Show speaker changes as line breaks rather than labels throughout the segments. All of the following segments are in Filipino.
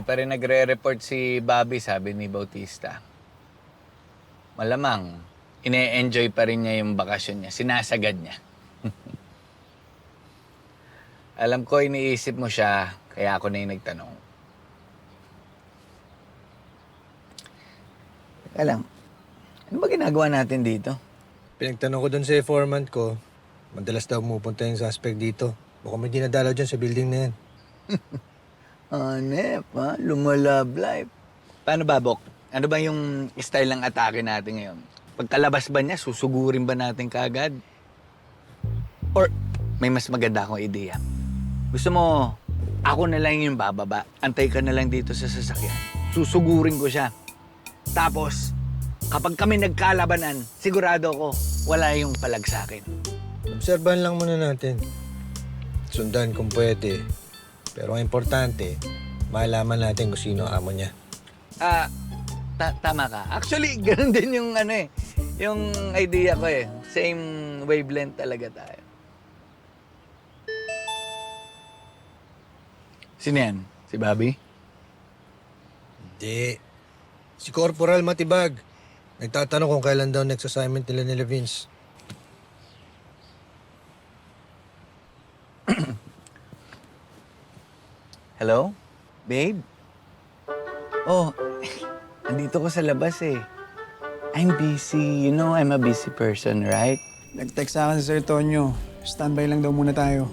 pa rin nagre-report si Bobby, sabi ni Bautista. Malamang, ine-enjoy pa rin niya yung bakasyon niya. Sinasagad niya. Alam ko, iniisip mo siya, kaya ako na yung nagtanong. Teka lang, ano ba ginagawa natin dito?
Pinagtanong ko dun sa informant ko, madalas daw pumupunta yung suspect dito. Baka may dinadalaw dyan sa building na yan.
Hanep, ha? Lumalab life. Paano ba, Bok? Ano ba yung style ng atake natin ngayon? Pagkalabas ba niya, susugurin ba natin kaagad? Or may mas maganda akong ideya? Gusto mo, ako na lang yung bababa. Antay ka na lang dito sa sasakyan. Susugurin ko siya. Tapos, kapag kami nagkalabanan, sigurado ko, wala yung palag sa akin.
Obserbahan lang muna natin. Sundan kung pwede. Pero ang importante, malaman natin kung sino ang amo niya.
Tama ka. Actually, ganun din yung yung idea ko eh. Same wavelength talaga tayo. Sino yan? Si Bobby?
Hindi. Si Corporal Matibag. Nagtatanong kung kailan daw next assignment nila ni Vince.
Hello? Babe? Oh, andito ko sa labas eh. I'm busy. You know I'm a busy person, right?
Nag-text sa akin si Sir Tonyo. Standby lang daw muna tayo.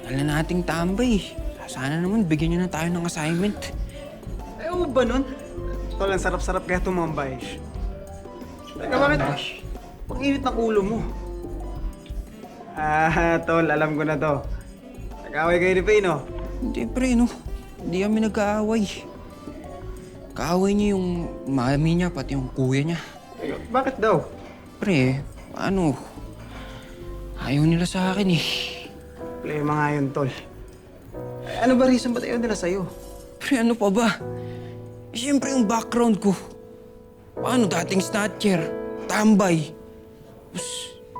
Tagal na nating tambay. Sana naman bigyan niyo na tayo ng assignment.
Ayaw mo ba nun? Tol, ang sarap-sarap kaya tumambay. Teka, bakit? Ang init ng ulo mo. Tol, alam ko na to. Nag-away kayo ni Faye, no?
Hindi, pre, no? Hindi kami nag-aaway. Kaaway niya yung mami niya, pati yung kuya niya.
Bakit daw?
Pre, ano? Ayaw nila sa akin eh.
Problema nga yun, Tol. Ay, ano ba reason ba't ayaw nila sa'yo?
Pre, ano pa ba? Eh, siyempre yung background ko. Paano dating snatcher, tambay. Tapos,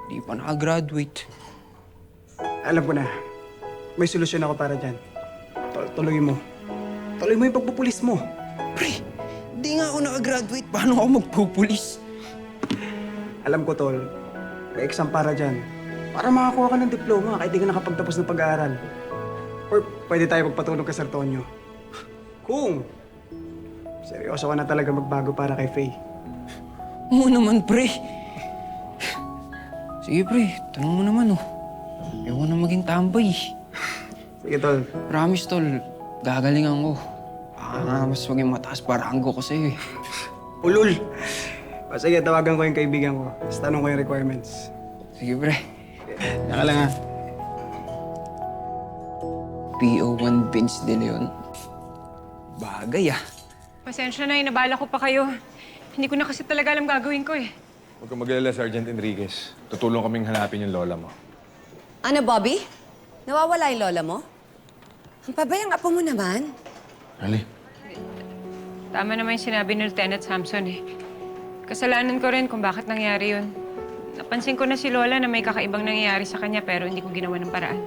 di pa nakagraduate.
Alam ko na. May solusyon ako para dyan. Tuloy mo. Tuloy mo yung pagpupulis mo.
Pre, di nga ako nakagraduate. Paano ako magpupulis?
Alam ko, Tol. May exam para dyan. Para makakuha ka ng diploma kahit di ka nakapagtapos ng pag-aaral. Or pwede tayo magpatulong kay Sir Tonyo. Kung seryoso ka na talaga magbago para kay Faye.
Oo naman, pre. Sige, pre. Tanong mo naman, oh. Ayaw ko na maging tambay.
Sige, Tol.
Promise, tol. Gagalingan ko. Baka nga mas maging mataas baranggo ko sa'yo, eh.
Ulul! O sige, tawagan ko yung kaibigan ko. Tapos tanong ko yung requirements.
Sige, pre.
Naka lang ha.
PO1 Vince De Leon. Bagay, ah.
Pasensya na, inabala ko pa kayo. Hindi ko na kasi talaga alam gagawin ko eh.
Huwag kang mag-alala, Sergeant Enriquez. Tutulong kaming hanapin yung lola mo.
Ano, Bobby? Nawawala yung lola mo? Ang pabayang apo mo naman.
Ali.
Tama naman yung sinabi ni Lieutenant Samson eh. Kasalanan ko rin kung bakit nangyari yun. Napansin ko na si Lola na may kakaibang nangyayari sa kanya pero hindi ko ginawa ng paraan.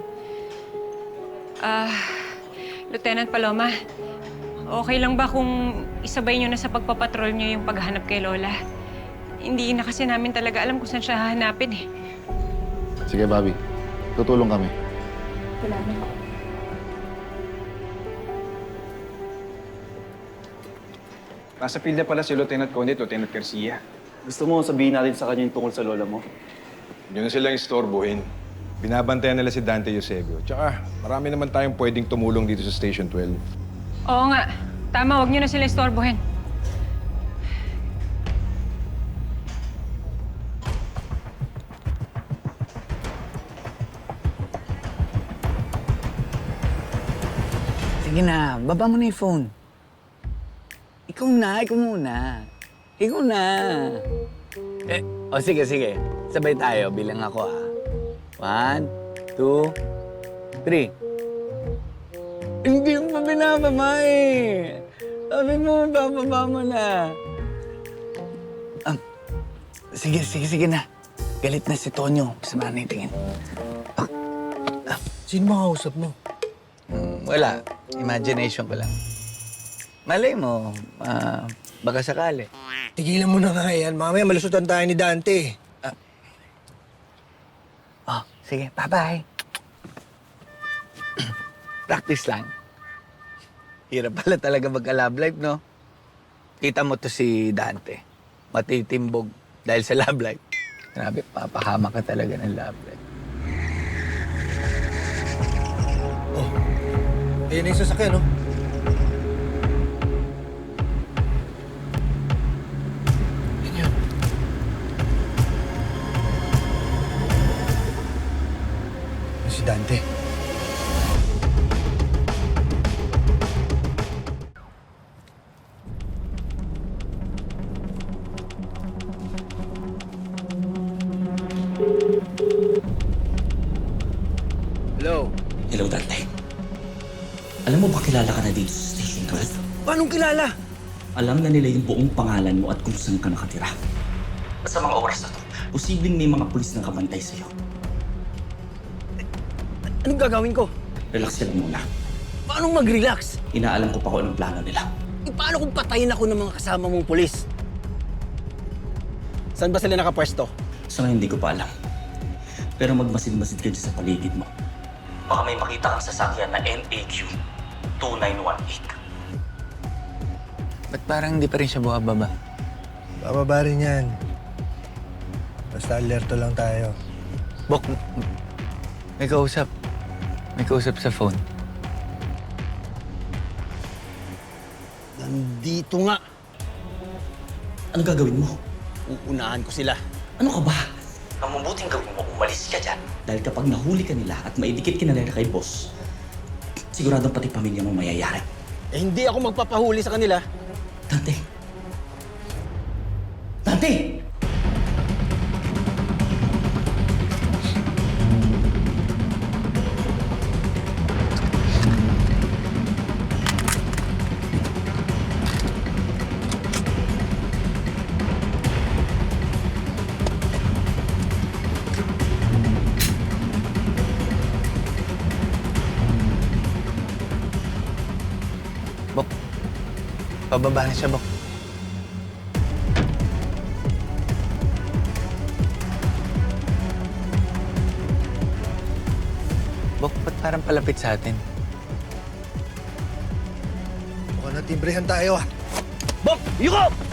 Lieutenant Paloma, okay lang ba kung isabay niyo na sa pagpapatrol niyo yung paghahanap kay Lola? Hindi na kasi namin talaga alam kung saan siya hahanapin eh.
Sige, Bobby. Tutulong kami.
Nasa field na pala si Lieutenant Condit, Lieutenant Garcia.
Gusto mo sabihin natin sa kanya yung tungkol sa lola mo?
Yun na silang istorbohin. Binabantayan nila si Dante Eusebio. Tsaka, marami naman tayong pwedeng tumulong dito sa Station 12.
Oo nga. Tama, huwag niyo na sila istorbohin.
Sige na, baba mo na yung phone. Ikaw muna. Ikaw na. Sige. Sabay tayo, bilang ako ah. 1, 2, 3. Hindi mo pa binababa eh. Sabi mo, bababa mo na. Sige na. Galit na si Tonyo. Sama na yung tingin.
Sino makausap mo?
Wala. Imagination ko lang. Malay mo, baka sakali.
Tigilan mo na nga yan. Mamaya malusutan tayo ni Dante.
Oh, sige, bye-bye. Practice lang. Hirap pala talaga magka-love life, no? Kita mo to si Dante. Matitimbog dahil sa love life. Grabe, papahama ka talaga ng love life.
Ayun na yung sasakyan, no? Yan yun. Yan si Dante. Hello?
Hello, Dante. Alam mo ba kilala ka na dito sa Station 12?
Paano kilala?
Alam na nila yung buong pangalan mo at kung saan ka nakatira. At sa mga oras na to, posibleng may mga pulis na kabantay sa'yo.
Anong gagawin ko?
Relax ka lang muna.
Paano mag-relax?
Inaalam ko pa kung anong plano nila.
Paano kung patayin ako ng mga kasama mong pulis? Saan ba sila nakapwesto?
Sa ngayon, hindi ko pa alam. Pero magmasid-masid ka dyan sa paligid mo. Baka may makita kang sasakyan na NAQ 2918.
Ba't parang hindi pa rin siya bumababa?
Bababa rin yan. Basta alerto lang tayo.
Bok, may kausap. May kausap sa phone.
Nandito nga.
Ano gagawin mo?
Uunahan ko sila.
Ano ka ba? Ang mabuting gawin mo, umalis ka dyan. Dahil kapag nahuli ka nila at maidikit ka nila kay boss, siguradong pati pamilya mo mayayari.
Eh, hindi ako magpapahuli sa kanila.
Dante! Dante!
Bok, pababa na siya, Bok. Bok, ba't parang palapit sa atin?
Mukhang natibrehan tayo ah.
Bok! Yuko!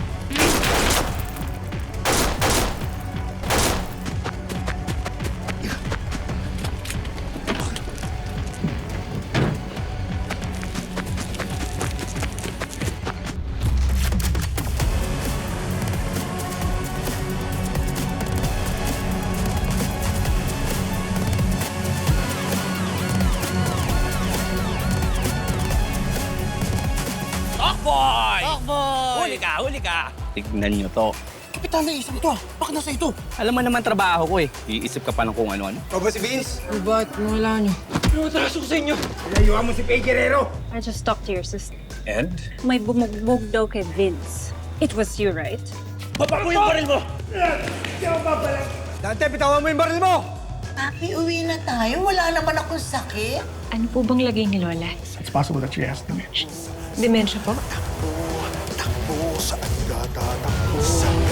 Huli ka!
Tignan nyo to.
Kapitan na isang to ah. Bakit nasa ito?
Alam mo naman trabaho ko eh. Iisip ka pa ng kung ano-ano.
Ikaw ba si Vince?
Ba't wala niyo?
Layuan mo si Pei Guerrero.
I just talked to your sister.
And?
May bumugbog daw kay Vince. It was you, right?
Baba mo yung baril mo! Dante, bitawan mo yung baril mo!
Papi, uwi na tayo. Wala naman akong sakit.
Ano po bang lagay ni Lola?
It's possible that she has dementia.
Dementia po?
Takbo, saan ka tatakbo?